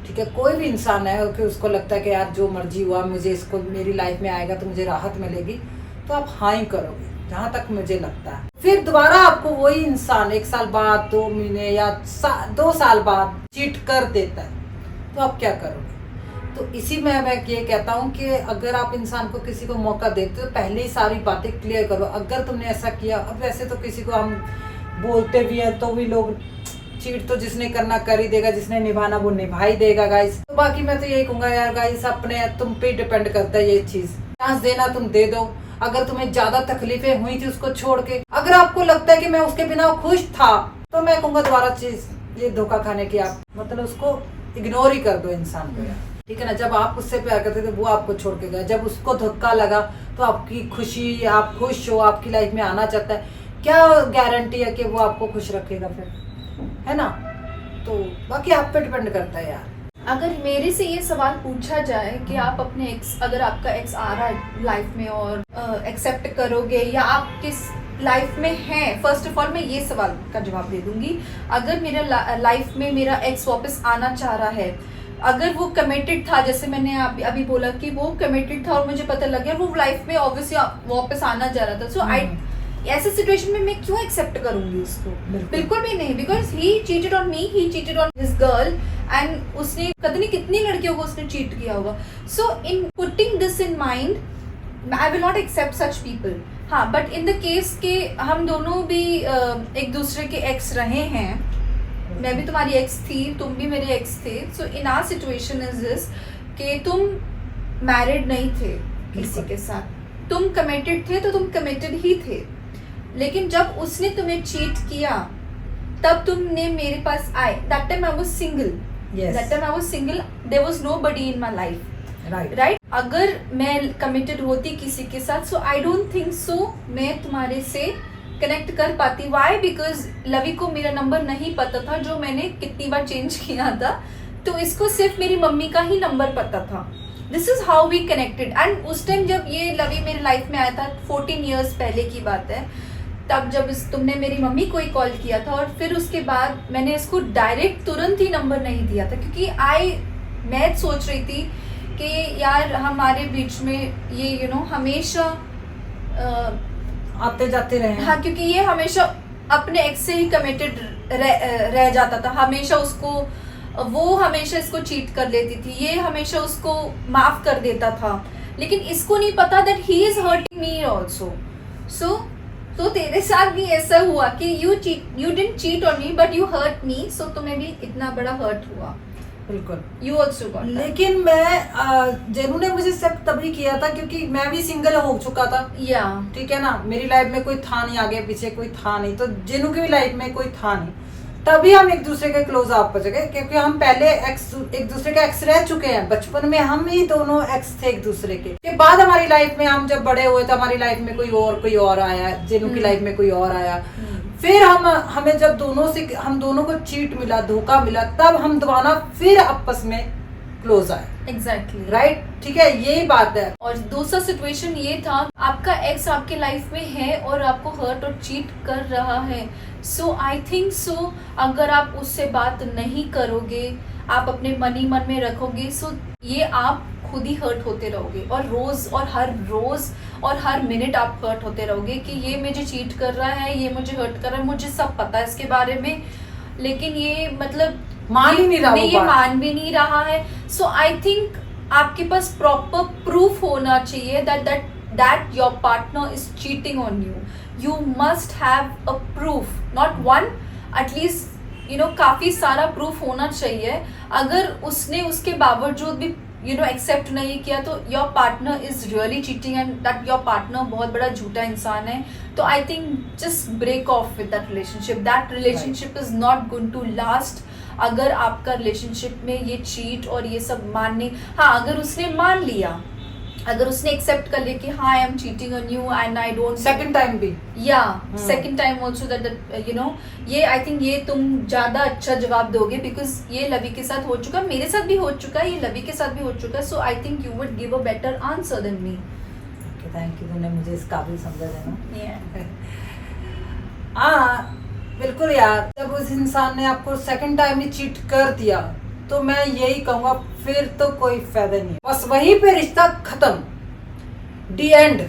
ठीक है, कोई भी इंसान है कि उसको लगता है कि यार जो मर्जी हुआ, मुझे इसको मेरी लाइफ में आएगा तो मुझे राहत मिलेगी, तो आप हाँ ही करोगे, जहां तक मुझे लगता है। फिर दोबारा आपको वही इंसान 1 साल बाद, 2 महीने या 2 साल बाद चीट कर देता है, तो आप क्या करोगे। तो इसी में मैं ये कहता हूँ कि अगर आप इंसान को किसी को मौका देते हो तो पहले ही सारी बातें क्लियर करो। अगर तुमने ऐसा किया, अब वैसे तो किसी को हम बोलते भी हैं तो भी लोग, चीट तो जिसने करना कर ही देगा, जिसने निभाना वो निभा ही देगा गाइस। तो बाकी मैं तो यही कहूंगा यार गाइस, अपने तुम पे डिपेंड करता है ये चीज। चांस देना तुम दे दो। अगर तुम्हें ज्यादा तकलीफें हुई थी उसको छोड़ के, अगर आपको लगता है कि मैं उसके बिना खुश था, तो मैं कहूंगा दोबारा चीज ये धोखा खाने की आप मतलब उसको इग्नोर ही कर दो इंसान को यार। ठीक है ना, जब आप उससे प्यार करते थे वो आपको छोड़ के गया, जब उसको धक्का लगा तो आपकी खुशी, आप खुश हो, आपकी लाइफ में आना चाहता है, क्या गारंटी है कि वो आपको खुश रखेगा फिर, है ना। तो बाकी आप पे डिपेंड करता है यार। अगर मेरे से ये सवाल पूछा जाए कि आप अपने एक्स, अगर आपका एक्स आ रहा है लाइफ में और एक्सेप्ट करोगे या आप किस लाइफ में हैं, फर्स्ट ऑफ ऑल मैं ये सवाल का जवाब दे दूंगी। अगर मेरा लाइफ में मेरा एक्स वापस आना चाह रहा है, अगर वो कमिटेड था, जैसे मैंने अभी बोला कि वो कमिटेड था और मुझे पता लग गया वो लाइफ में ऑब्वियसली वापस आना चाह रहा था, सो ऐसे सिचुएशन में मैं क्यों एक्सेप्ट करूंगी उसको, बिल्कुल भी नहीं, because he cheated on me, he cheated on his girl, and उसने पता नहीं कितनी लड़कियों को उसने चीट किया होगा। So in putting this in mind, I will not accept such people. हाँ, बट इन द केस के हम दोनों भी एक दूसरे के एक्स रहे हैं, मैं भी तुम्हारी एक्स थी, तुम भी मेरे एक्स थे। So in our situation is this कि तुम मैरिड नहीं थे किसी के साथ, तुम कमिटेड थे, तो तुम कमिटेड ही थे। लेकिन जब उसने तुम्हें चीट किया तब तुमने मेरे पास आए। That time I was single, that time I was single, there was nobody in my life, right. अगर मैं कमिटेड होती किसी के साथ, सो आई डोंट थिंक सो मैं तुम्हारे से कनेक्ट कर पाती। वाई? बिकॉज लवी को मेरा नंबर नहीं पता था, जो मैंने कितनी बार चेंज किया था, तो इसको सिर्फ मेरी मम्मी का ही नंबर पता था। This is how we connected. And उस टाइम जब ये लवी मेरे लाइफ में आया था, 14 ईयर्स पहले की बात है, तब जब तुमने मेरी मम्मी को ही कॉल किया था, और फिर उसके बाद मैंने इसको डायरेक्ट तुरंत ही नंबर नहीं दिया था, क्योंकि मैं सोच रही थी कि यार हमारे बीच में ये हमेशा आते जाते रहे। हाँ, क्योंकि ये हमेशा अपने एक्स से ही कमिटेड रह जाता था, हमेशा उसको, वो हमेशा इसको चीट कर लेती थी, ये हमेशा उसको माफ कर देता था, लेकिन इसको नहीं पता that he is hurting me also. तो तेरे साथ भी ऐसा हुआ कि you didn't cheat on me but you hurt me, so तुम्हें भी इतना बड़ा हर्ट हुआ। बिल्कुल, यू ऑल्सो गॉट। लेकिन मैं जेनू ने मुझे सब तभी किया था क्योंकि मैं भी सिंगल हो चुका था। या ठीक है ना, मेरी लाइफ में कोई था नहीं, आगे पीछे कोई था नहीं, तो जेनू की भी लाइफ में कोई था नहीं, तभी हम एक दूसरे के क्लोज आप पहुंच गए, क्योंकि हम पहले एक दूसरे के एक्स रह चुके हैं। बचपन में हम ही दोनों एक्स थे एक दूसरे के बाद हमारी लाइफ में हम जब बड़े हुए तो हमारी लाइफ में कोई और आया, जेनू की लाइफ में कोई और आया, फिर हमें जब हम दोनों को चीट मिला, धोखा मिला, तब हम दोबारा फिर आपस में क्लोज आए। एग्जैक्टली, राइट, ठीक है, यही बात है। और दूसरा सिचुएशन ये था, आपका एक्स आपके लाइफ में है और आपको हर्ट और चीट कर रहा है, सो आई थिंक सो अगर आप उससे बात नहीं करोगे, आप अपने मन ही मन में रखोगे, सो ये आप खुद ही हर्ट होते रहोगे, और रोज और हर मिनट आप हर्ट होते रहोगे कि ये मुझे चीट कर रहा है, ये मुझे हर्ट कर रहा है, मुझे सब पता है इसके बारे में, लेकिन ये मतलब मान ही नहीं रहा, ये मान भी नहीं रहा है। सो आई थिंक आपके पास प्रॉपर प्रूफ होना चाहिए that your partner is cheating on you. You must have a proof, not one, at least काफी सारा प्रूफ होना चाहिए। अगर उसने उसके बावजूद भी एक्सेप्ट नहीं किया, तो your partner is really cheating and that your partner बहुत बड़ा झूठा इंसान है। तो I think just break off with that relationship. That relationship is not going to last. अगर आपका रिलेशनशिप में ये चीट और ये सब मानने, हाँ, अगर उसने मान लिया, अगर उसने एक्सेप्ट कर लिया कि हाँ I am cheating on you and I don't, second time भी, या सेकंड टाइम आल्सो दैट ये आई थिंक ये तुम ज्यादा अच्छा जवाब दोगे, बिकॉज ये लवी के साथ हो चुका, मेरे साथ भी हो चुका है, ये लवी के साथ भी हो चुका है। So I think you would give a better answer than me. Thank you, तुमने मुझे इस काबिल समझा देना। हाँ बिल्कुल यार, जब उस इंसान ने आपको सेकंड टाइम ही चीट कर दिया, तो मैं यही कहूँगा फिर तो कोई फायदा नहीं, बस वहीं पे रिश्ता खत्म, डी एंड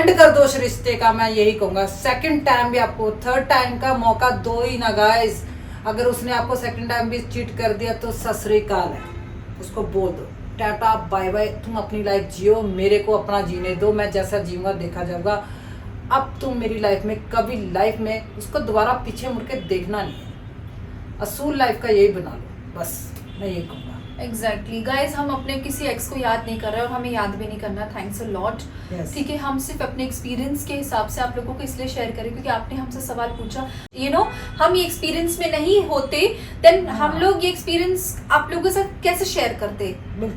कर दो उस रिश्ते का। मैं यही कहूँगा, सेकंड टाइम भी आपको, थर्ड टाइम का मौका दो ही ना गाइस। अगर उसने आपको सेकंड टाइम भी चीट कर दिया तो सत श्री अकाल है, उसको बोल दो टाटा बाय बाय, तुम अपनी लाइफ जियो, मेरे को अपना जीने दो, मैं जैसा जीऊँगा देखा जाऊँगा। अब तुम मेरी लाइफ में कभी लाइफ में उसको दोबारा पीछे मुड़ के देखना नहीं है। असूल लाइफ का यही बना लो, बस मैं यही कहूँगा। एग्जैक्टली गाइज, हम अपने किसी एक्स को याद नहीं कर रहे और हमें याद भी नहीं करना। Thanks a lot. ठीक है, हम सिर्फ अपने एक्सपीरियंस के हिसाब से आप लोगों को इसलिए शेयर करें क्योंकि आपने हमसे सवाल पूछा। हम ये एक्सपीरियंस में नहीं होते देन हम लोग ये एक्सपीरियंस आप लोगों के साथ कैसे शेयर करते,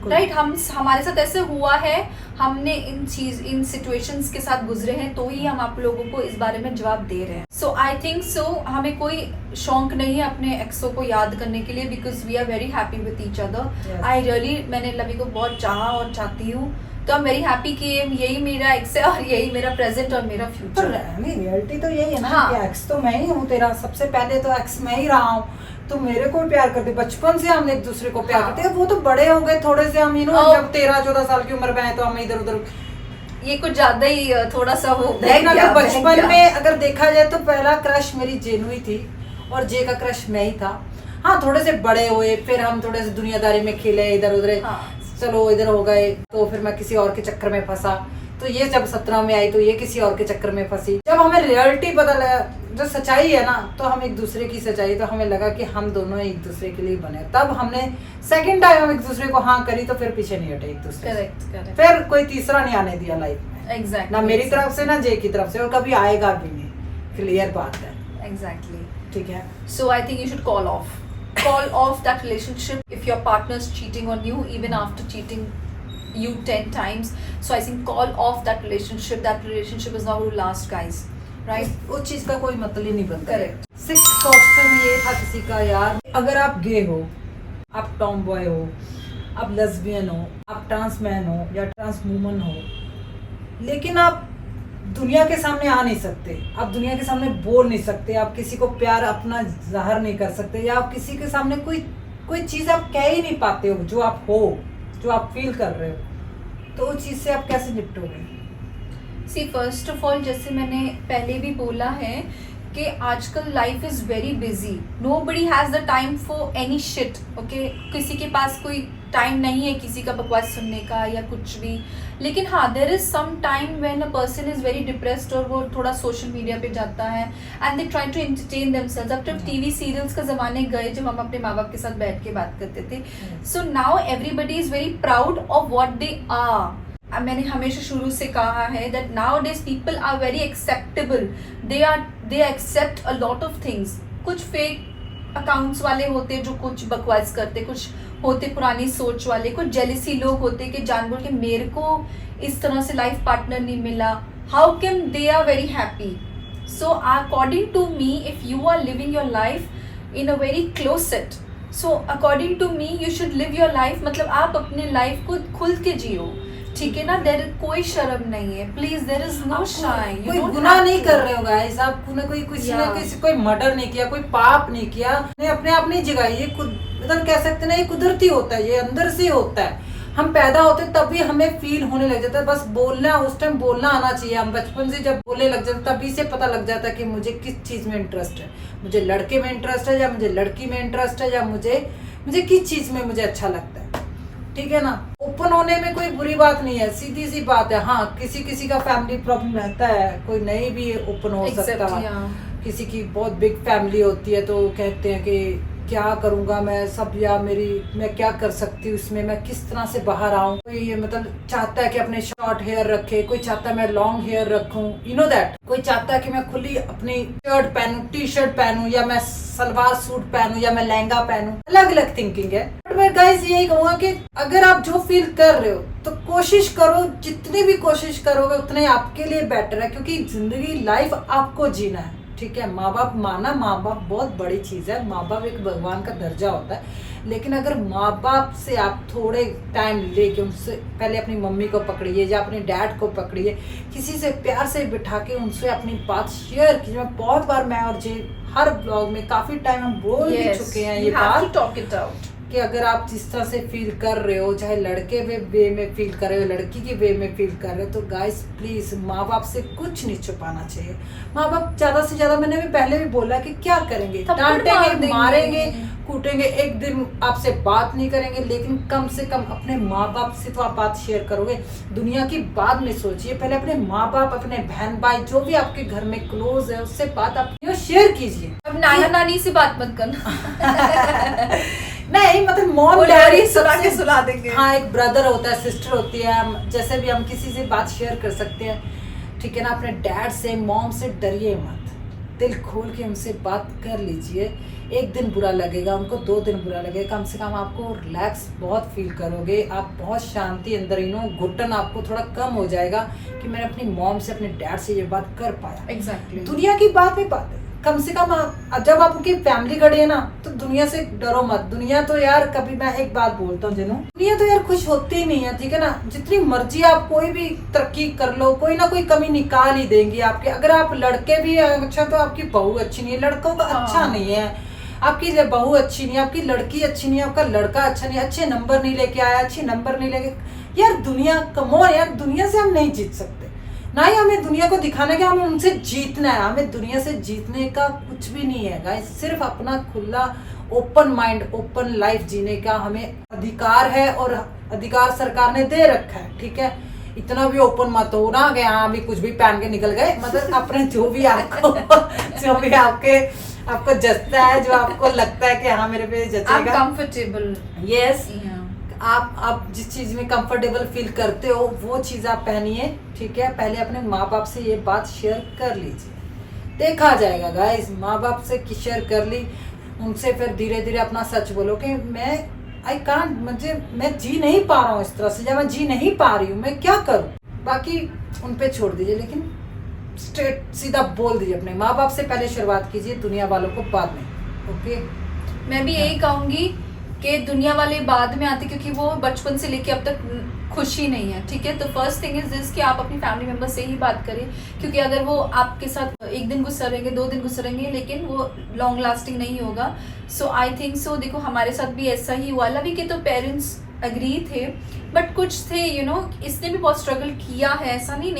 राइट? हमारे साथ ऐसे हुआ है, हमने इन सिचुएशंस के साथ गुजरे हैं, तो ही हम आप लोगों को इस बारे में जवाब दे रहे हैं। सो आई थिंक सो हमें कोई शौक नहीं है अपने एक्सों को याद करने के लिए, because we are very happy with each other. I really, मैंने लवी को बहुत चाहा और चाहती हूँ, तो आई एम वेरी हैप्पी कि यही मेरा एक्स है और यही मेरा प्रेजेंट और मेरा फ्यूचर है। नहीं, रियलिटी तो यही है ना, हाँ। कि एक्स तो मैं ही हूँ तेरा, सबसे पहले तो एक्स मैं ही रहा हूँ, तो मेरे को प्यार करते, बचपन से हम एक दूसरे को प्यार करते हैं। वो तो बड़े हो गए थोड़े से, हम जब 13-14 साल की उम्र में आए तो हम इधर उधर, ये कुछ ज्यादा ही थोड़ा सा हो देखना। तो बचपन में अगर देखा जाए तो पहला क्रश मेरी जेनू ही थी और जे का क्रश मैं ही था। हाँ, थोड़े से बड़े हुए, फिर हम थोड़े से दुनियादारी में खेले, इधर उधर, चलो इधर हो गए, तो फिर मैं किसी और के चक्कर में फंसा, तो ये जब 17 में आई तो ये किसी और के चक्कर में फंसी। जब हमें रियलिटी पता लगा, जो सच्चाई है ना, तो हम एक दूसरे की सच्चाई, तो हमें लगा कि हम दोनों एक दूसरे के लिए बने। तब हमने सेकंड टाइम हम एक दूसरे को हाँ करी, तो फिर पीछे नहीं हटे एक दूसरे से। करेक्ट फिर कोई तीसरा नहीं आने दिया लाइफ में, एग्जैक्टली, ना मेरी तरफ से ना जय की तरफ से, और कभी आएगा भी नहीं। क्लियर बात है, एग्जैक्टली। ठीक है। So I think you should call off that relationship if your partner's cheating on you, even after cheating you 10 times. So I think call off that relationship. That relationship is not going to last, guys. Right? उस चीज का कोई मतलब ही नहीं बनता। Correct. 6th question ये था किसी का, यार अगर आप गे हो, आप टॉम बॉय हो, आप लेस्बियन हो, आप ट्रांस मैन हो या ट्रांस वूमन हो, लेकिन आप दुनिया के सामने आ नहीं सकते, आप दुनिया के सामने बोल नहीं सकते, आप किसी को प्यार अपना जाहिर नहीं कर सकते, या आप किसी के सामने कोई चीज़ आप कह ही नहीं पाते हो जो आप हो, जो आप फील कर रहे हो, तो उस चीज़ से आप कैसे निपटोगे? सी फर्स्ट ऑफ ऑल, जैसे मैंने पहले भी बोला है कि आजकल life is very busy, nobody has the time for any shit. Okay, किसी के पास कोई टाइम नहीं है किसी का बकवास सुनने का या कुछ भी। लेकिन हाँ, there is some time when a person is very depressed और वो थोड़ा सोशल मीडिया पे जाता है and they try to entertain themselves. अब जब टीवी सीरियल्स का ज़माने गए, जब हम अपने माँ बाप के साथ बैठ के बात करते थे, so now everybody is very proud of what they are. मैंने हमेशा शुरू से कहा है that nowadays people are very acceptable, they accept a lot of things. कुछ फेक अकाउंट्स वाले होते जो कुछ बकवास करते, कुछ होते पुरानी सोच वाले, कुछ जेलिसी लोग होते कि जानबूझ के मेरे को इस तरह से लाइफ पार्टनर नहीं मिला, how came they are very happy. So according to me, if you are living your life in a very close set, so according to me you should live your life, मतलब आप अपने life को खुल के जियो, ठीक है ना। देर कोई शर्म नहीं है, please, there is no shine. कोई गुनाह नहीं कर रहे हो गाइस, आपको ना कोई किसी ने किसी कोई मर्डर नहीं किया, कोई पाप नहीं किया, अपने आप नहीं जगाई। ये मतलब कह सकते ना, ये कुदरती होता है, ये अंदर से होता है। हम पैदा होते तभी हमें फील होने लग जाता है, बस बोलना, उस टाइम बोलना आना चाहिए। हम बचपन से जब बोलने लग जाते तभी से पता लग जाता है कि मुझे किस चीज में इंटरेस्ट है, मुझे लड़के में इंटरेस्ट है या मुझे लड़की में इंटरेस्ट है, या मुझे किस चीज में मुझे अच्छा लगता है, ठीक है ना। ओपन होने में कोई बुरी बात नहीं है, सीधी सी बात है। हाँ, किसी का फैमिली प्रॉब्लम रहता है, कोई नहीं भी ओपन हो सकता, किसी की बहुत बिग फैमिली होती है, तो कहते हैं कि क्या करूँगा मैं सब, या मैं क्या कर सकती हूँ इसमें, मैं किस तरह से बाहर आऊँ। कोई मतलब चाहता है कि अपने शॉर्ट हेयर रखे, कोई चाहता है मैं लॉन्ग हेयर रखूँ, यू नो दैट। कोई चाहता है कि मैं खुली अपनी शर्ट पहनूं, टी शर्ट पहनूं, या मैं सलवार सूट पहनूं, या मैं लहंगा पहनूं। अलग अलग थिंकिंग है। बट मैं गाइस यही कहूँगा कि अगर आप जो फील कर रहे हो तो कोशिश करो, जितनी भी कोशिश करोगे उतने आपके लिए बेटर है, क्योंकि जिंदगी लाइफ आपको जीना है, ठीक है। माँ बाप माँ बाप बहुत बड़ी चीज़ है, माँ बाप एक भगवान का दर्जा होता है। लेकिन अगर माँ बाप से आप थोड़े टाइम लेके उनसे पहले अपनी मम्मी को पकड़िए या अपने डैड को पकड़िए, किसी से प्यार से बिठा के उनसे अपनी बात शेयर कीजिए। बहुत बार मैं और जे हर ब्लॉग में काफ़ी टाइम हम बोल भी चुके हैं ये बात, टॉक इट आउट, कि अगर आप जिस तरह से फील कर रहे हो, चाहे लड़के वे में फील कर रहे हो, लड़की के वे में फील कर रहे हो, तो गाइस प्लीज माँ बाप से कुछ नहीं छुपाना चाहिए। माँ बाप ज्यादा से ज्यादा, मैंने भी पहले भी बोला कि क्या करेंगे, डांटेंगे, मारेंगे, कूटेंगे, एक दिन आपसे बात नहीं करेंगे, लेकिन कम से कम अपने माँ बाप से तो आप बात शेयर करोगे। दुनिया की बात में सोचिए, पहले अपने माँ बाप, अपने बहन भाई, जो भी आपके घर में क्लोज है, उससे बात आप शेयर कीजिए। अब नाना नानी से बात मत करना नहीं, मतलब मॉम डैडी सुला देंगे। हाँ, एक ब्रदर होता है, सिस्टर होती है, हम जैसे भी हम किसी से बात शेयर कर सकते हैं, ठीक है ना। अपने डैड से, मॉम से डरिए मत, दिल खोल के उनसे बात कर लीजिए। एक दिन बुरा लगेगा उनको, 2 दिन बुरा लगेगा, कम से कम आपको रिलैक्स बहुत फील करोगे, आप बहुत शांति अंदर, घुटन आपको थोड़ा कम हो जाएगा कि मैंने अपनी मॉम से, अपने डैड से ये बात कर पाया। एग्जैक्टली। दुनिया की बात में बात है, कम से कम जब आप उनकी फैमिली खड़ी है ना, तो दुनिया से डरो मत। दुनिया तो यार, कभी मैं एक बात बोलता हूँ जिन्हों, दुनिया तो यार खुश होती ही नहीं है, ठीक है ना। जितनी मर्जी आप कोई भी तरक्की कर लो, कोई ना कोई कमी निकाल ही देंगी आपके। अगर आप लड़के भी अच्छा, तो आपकी बहू अच्छी नहीं है, लड़कों का अच्छा नहीं है, आपकी बहू अच्छी नहीं है, आपकी लड़की अच्छी नहीं है, आपका लड़का अच्छा नहीं है, अच्छे नंबर नहीं लेके आया, अच्छे नंबर नहीं लेके, यार दुनिया कमो यार, दुनिया से हम नहीं जीत सकते, ना ही हमें दुनिया को दिखाना कि हमें उनसे जीतना है। हमें दुनिया से जीतने का कुछ भी नहीं है गाइस, सिर्फ अपना खुला ओपन माइंड, ओपन लाइफ जीने का हमें अधिकार है, और अधिकार सरकार ने दे रखा है, ठीक है। इतना भी ओपन मत हो ना कि हाँ अभी कुछ भी पहन के निकल गए, मतलब अपने जो भी आपको जो भी आपको जचता है, जो आपको लगता है कि हाँ मेरे पे जचेगा, कंफर्टेबल। यस, आप जिस चीज में कंफर्टेबल फील करते हो वो चीज आप पहनिए, ठीक है। पहले अपने माँ बाप से ये बात शेयर कर लीजिए, देखा जाएगा गाइस। माँ बाप से शेयर कर ली, उनसे फिर धीरे धीरे अपना सच बोलो कि मैं आई कांट, मुझे मैं जी नहीं पा रहा हूँ इस तरह से, जब मैं जी नहीं पा रही हूँ मैं क्या करूँ। बाकी उन पे छोड़ दीजिए, लेकिन स्ट्रेट सीधा बोल दीजिए। अपने माँ बाप से पहले शुरुआत कीजिए, दुनिया वालों को बाद में। ओके, मैं भी यही कहूंगी कि दुनिया वाले बाद में आते, क्योंकि वो बचपन से लेके अब तक खुशी नहीं है, ठीक है। तो फर्स्ट थिंग इज दिस कि आप अपनी फैमिली मेंबर से ही बात करें, क्योंकि अगर वो आपके साथ एक दिन गुस्सा रहेंगे, 2 दिन गुस्सा रहेंगे, लेकिन वो लॉन्ग लास्टिंग नहीं होगा। सो आई थिंक सो, देखो हमारे साथ भी ऐसा ही हुआ। लवी के तो पेरेंट्स अग्री थे, बट कुछ थे इसने भी बहुत स्ट्रगल किया है, ऐसा नहीं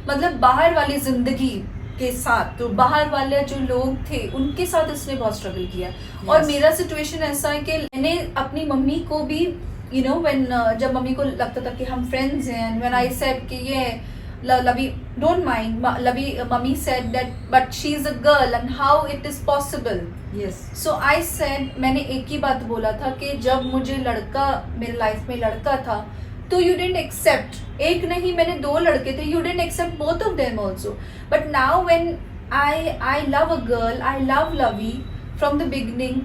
मतलब बाहर वाली जिंदगी के साथ, तो बाहर वाले जो लोग थे उनके साथ इसने बहुत स्ट्रगल किया। और मेरा सिचुएशन ऐसा है कि मैंने अपनी मम्मी को भी व्हेन जब मम्मी को लगता था कि हम फ्रेंड्स हैं, व्हेन आई सेड कि ये Lavi don't mind, Lavi mummy said that but she is a girl and how it is possible. Yes, so I said, मैंने एक ही बात बोला था कि जब मुझे लड़का, मेरे लाइफ में लड़का था, तो यू डिडंट एक्सेप्ट, एक नहीं मैंने 2 लड़के थे, you didn't accept both of them also, but now when I love a girl, I love Lovey from the beginning.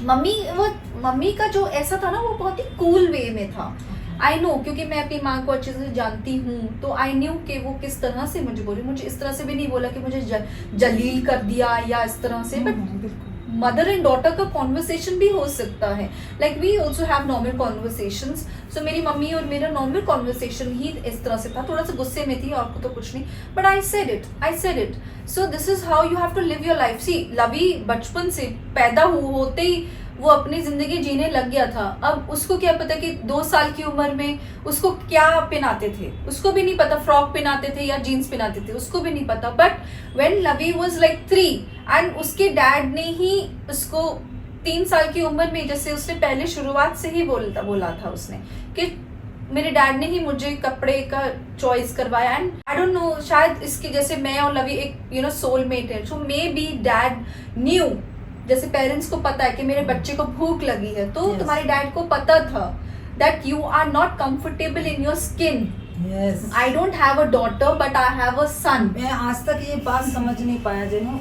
Mummy का जो ऐसा था ना, वो बहुत ही कूल वे में था। आई नो, क्योंकि मैं अपनी माँ को अच्छे से जानती हूँ, तो आई न्यू कि वो किस तरह से मुझे बोली। मुझे इस तरह से भी नहीं बोला कि मुझे जलील कर दिया या इस तरह से, बट मदर एंड डॉटर का कॉन्वर्सेशन भी हो सकता है, like we also have normal conversations. So मेरी मम्मी और मेरा नॉर्मल कॉन्वर्सेशन ही इस तरह से था, थोड़ा सा गुस्से में थी और तो कुछ नहीं, but I said it. So this is how you have to live your life. See, Lavi बचपन से पैदा होते ही वो अपनी जिंदगी जीने लग गया था। अब उसको क्या पता कि 2 साल की उम्र में उसको क्या पहनाते थे, उसको भी नहीं पता, फ्रॉक पहनाते थे या जीन्स पहनाते थे, उसको भी नहीं पता। But when Lovey was like 3 and उसके डैड ने ही उसको 3 साल की उम्र में, जैसे उसने पहले शुरुआत से ही बोला था उसने कि मेरे डैड ने ही मुझे कपड़े का चॉइस करवाया। एंड आई डोंट नो, शायद इसकी जैसे मैं और लवी एक सोलमेट है, सो मे बी डैड न्यू, जैसे पेरेंट्स को पता है कि मेरे बच्चे को भूख लगी है, तो तुम्हारे डैड को पता था that you are not comfortable in your skin. I don't have a daughter but I have a son. मैं आज तक ये बात समझ नहीं पाया जेनू।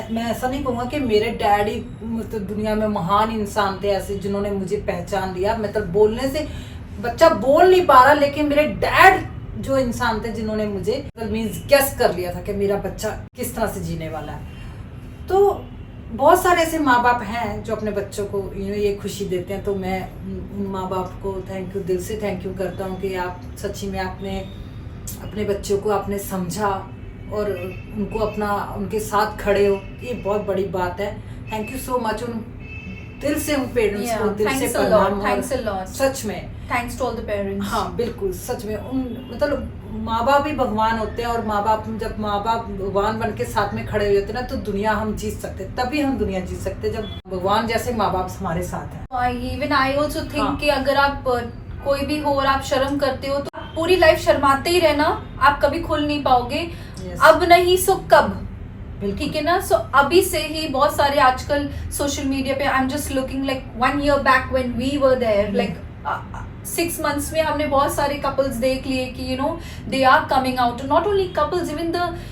मैं ऐसा नहीं कहूँगा कि मेरे डैडी मतलब दुनिया में महान इंसान थे ऐसे जिन्होंने मुझे पहचान लिया, मतलब बोलने से बच्चा बोल नहीं पा रहा, लेकिन मेरे डैड जो इंसान थे जिन्होंने मुझे मीन्स गेस कर लिया था कि मेरा बच्चा किस तरह से जीने वाला है। तो बहुत सारे ऐसे माँ बाप हैं जो अपने बच्चों को ये खुशी देते हैं, तो मैं उन माँ बाप को थैंक यू, दिल से थैंक यू करता हूँ कि आप सच्ची में आपने अपने बच्चों को आपने समझा और उनको उनके साथ खड़े हो, ये बहुत बड़ी बात है। थैंक यू सो मच, उन दिल से उन पेरेंट्स को दिल से प्रणाम। थैंक्स अ लॉट, सच में thanks to all the parents. हाँ बिल्कुल, सच में उन मतलब माँ बाप ही भगवान होते हैं, और जब माँ बाप भगवान बन के साथ में खड़े हुए होते हैं ना, तो दुनिया हम जीत सकते हैं, तभी हम दुनिया जीत सकते हैं जब भगवान जैसे माँ बाप हमारे साथ हैं। इवन आई ऑल्सो थिंक कि अगर आप कोई भी हो और आप शर्म करते हो, तो पूरी लाइफ शर्माते ही रहना, आप कभी खुल नहीं पाओगे। अब नहीं सो कब, ठीक है ना। सो अभी से ही बहुत सारे आजकल सोशल मीडिया पे, I am just looking like 1 year back when we were there, like 6 months में हमने बहुत सारे कपल्स देख लिए कि they are coming out, not only couples,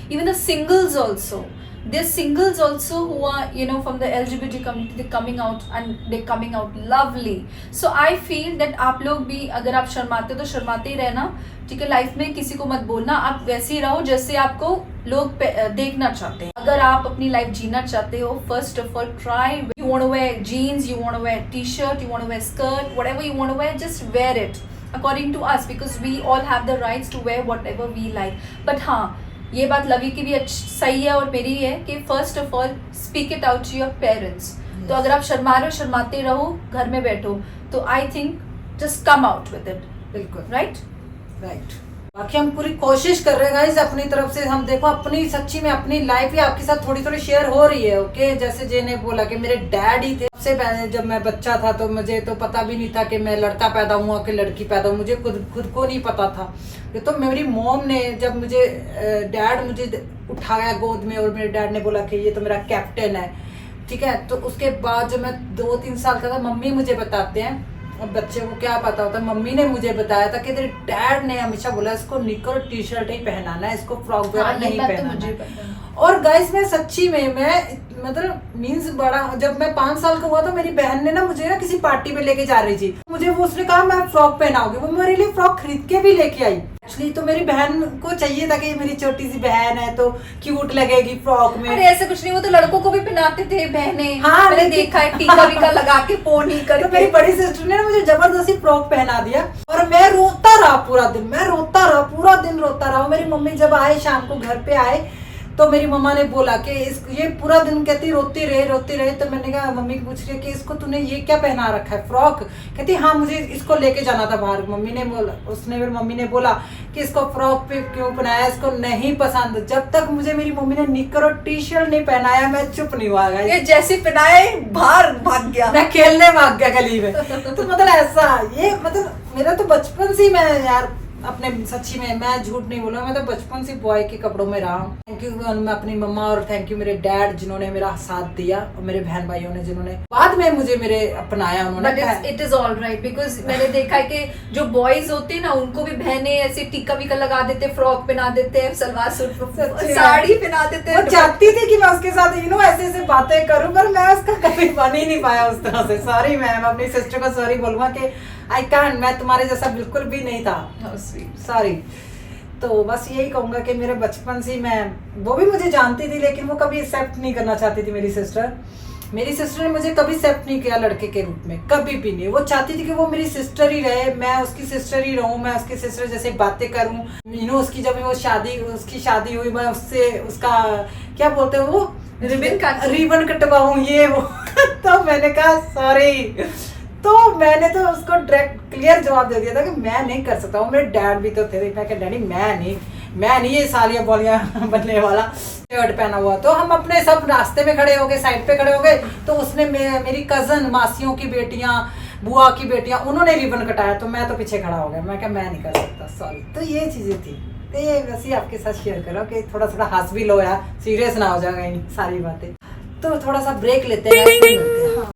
even the singles also. There's singles also who are from the LGBT community, they're coming out and they're coming out lovely. So I feel that आप लोग भी अगर आप शर्माते हो तो शर्माते ही रहना, ठीक है। लाइफ में किसी को मत बोलना, आप वैसे ही रहो जैसे आपको लोग देखना चाहते हैं। अगर आप अपनी लाइफ जीना चाहते हो, first of all try, you want to wear jeans, you want to wear t-shirt, you want to wear skirt, whatever you want to wear, just wear it according to us, because we all have the rights to wear whatever we like. But हाँ, ये बात लवी की भी सही है और मेरी है कि first of all speak it out to your parents. तो अगर आप शर्मा रहे हो, शर्माते रहो, घर में बैठो, तो I think just come out with it. बिल्कुल राइट। बाकी हम पूरी कोशिश कर रहे हैं गाइस अपनी तरफ से। हम देखो अपनी सच्ची में अपनी लाइफ ही आपके साथ थोड़ी थोड़ी शेयर हो रही है। ओके, जैसे जे ने बोला कि मेरे डैड ही थे। सबसे पहले जब मैं बच्चा था तो मुझे तो पता भी नहीं था कि मैं लड़का पैदा हुआ कि लड़की पैदा हुआ, मुझे खुद को नहीं पता था। ये तो मेरी मॉम ने जब मुझे डैड मुझे उठाया गोद में और मेरे डैड ने बोला कि ये तो मेरा कैप्टन है, ठीक है। तो उसके बाद जब मैं 2-3 साल का था, मम्मी मुझे बताते हैं, अब बच्चे को क्या पता होता है, मम्मी ने मुझे बताया था कि तेरे डैड ने हमेशा बोला इसको निकर टी शर्ट ही पहनाना है, इसको फ्रॉक वगैरह नहीं पहनाना है। और गाइस मैं सच्ची में मैं मतलब मीन्स बड़ा, जब मैं 5 साल का हुआ तो मेरी बहन ने ना मुझे ना किसी पार्टी में लेके जा रही थी, मुझे वो उसने कहा मैं फ्रॉक पहनाऊंगी, वो मेरे लिए फ्रॉक खरीद के भी लेके आई। एक्चुअली तो मेरी बहन को चाहिए था कि मेरी छोटी सी बहन है तो क्यूट लगेगी फ्रॉक में। अरे ऐसे कुछ नहीं, वो तो लड़कों को भी पहनाते थे बहने। हाँ, मैंने देखा है, टीका वीका लगा के पोनी करके। तो मेरी बड़ी सिस्टर ने ना मुझे जबरदस्ती फ्रॉक पहना दिया और मैं रोता रहा पूरा दिन, मैं रोता रहा पूरा दिन रोता रहा। मेरी मम्मी जब आए शाम को घर पे आए तो मेरी मम्मा ने बोला कि ये पूरा दिन कहती रोती रहे। तो मैंने कहा, मम्मी को पूछ रही है कि इसको तूने ये क्या पहना रखा है फ्रॉक? कहती हाँ मुझे इसको लेके जाना था बाहर। मम्मी ने बोला, उसने मेरी मम्मी ने बोला कि इसको फ्रॉक पे क्यों पहनाया, इसको नहीं पसंद। जब तक मुझे मेरी मम्मी ने निकर और टी शर्ट नहीं पहनाया मैं चुप नहीं हुआ। ये जैसे पहनाए बाहर भाग गया, मैं खेलने भाग गया गली में। तो मतलब ऐसा ये मतलब मेरा तो बचपन से मैं यार अपने सच्ची में मैं झूठ नहीं बोलूँ, मैं तो बचपन से बॉय के कपड़ों में रहा हूँ। थैंक यू मैं अपनी मम्मा और थैंक यू मेरे डैड जिन्होंने मेरा साथ दिया और मेरे बहन भाइयों ने जिन्होंने बाद में मुझे मेरे अपनाया उन्होंने। It is all right because मैंने देखा है कि जो बॉयज होते हैं ना उनको भी बहने ऐसे टीका वीका लगा देते, फ्रॉक पहना देते, सलवार सूट साड़ी पहना देते। वो चाहती थी कि मैं उसके साथ ऐसे बातें करूं, पर मैं उसका कभी बन ही नहीं पाया उस तरह से। सॉरी मैं अपनी सिस्टर को सॉरी बोलूंगा कि आई कैन, मैं तुम्हारे जैसा बिल्कुल भी नहीं था, सॉरी। तो बस यही कहूंगा कि मेरे बचपन से मैं, वो भी मुझे जानती थी लेकिन वो कभी एक्सेप्ट नहीं करना चाहती थी। मेरी सिस्टर ने मुझे कभी एक्सेप्ट नहीं किया लड़के के रूप में, कभी भी नहीं। वो चाहती थी कि वो मेरी सिस्टर ही रहे, मैं उसकी सिस्टर ही रहूं, मैं उसकी सिस्टर जैसे बातें करूं। उसकी जब उसकी शादी हुई, मैं उससे उसका क्या बोलते हैं वो रिबन कटवाऊं ये वो। तो मैंने कहा सॉरी, तो मैंने तो उसको डायरेक्ट क्लियर जवाब दे दिया था कि मैं नहीं कर सकता हूँ। मेरे डैड भी तो थे, मैं कहा डैडी मैं नहीं ये सालिया बोलियां बनने वाला शर्ट पहना हुआ। तो हम अपने सब रास्ते में खड़े हो गए, साइड पे खड़े हो गए। तो उसने मेरी कजन मासियों की बेटियां, बुआ की बेटियां, उन्होंने रिबन कटाया तो मैं तो पीछे खड़ा हो गया। मैं कहा मैं नहीं कर सकता, सॉरी। तो ये चीजें थी, तो ये वैसे ही आपके साथ शेयर करो कि थोड़ा हंस भी लो यार, सीरियस ना हो जाएगा इन सारी बातें। तो थोड़ा सा ब्रेक लेते हैं।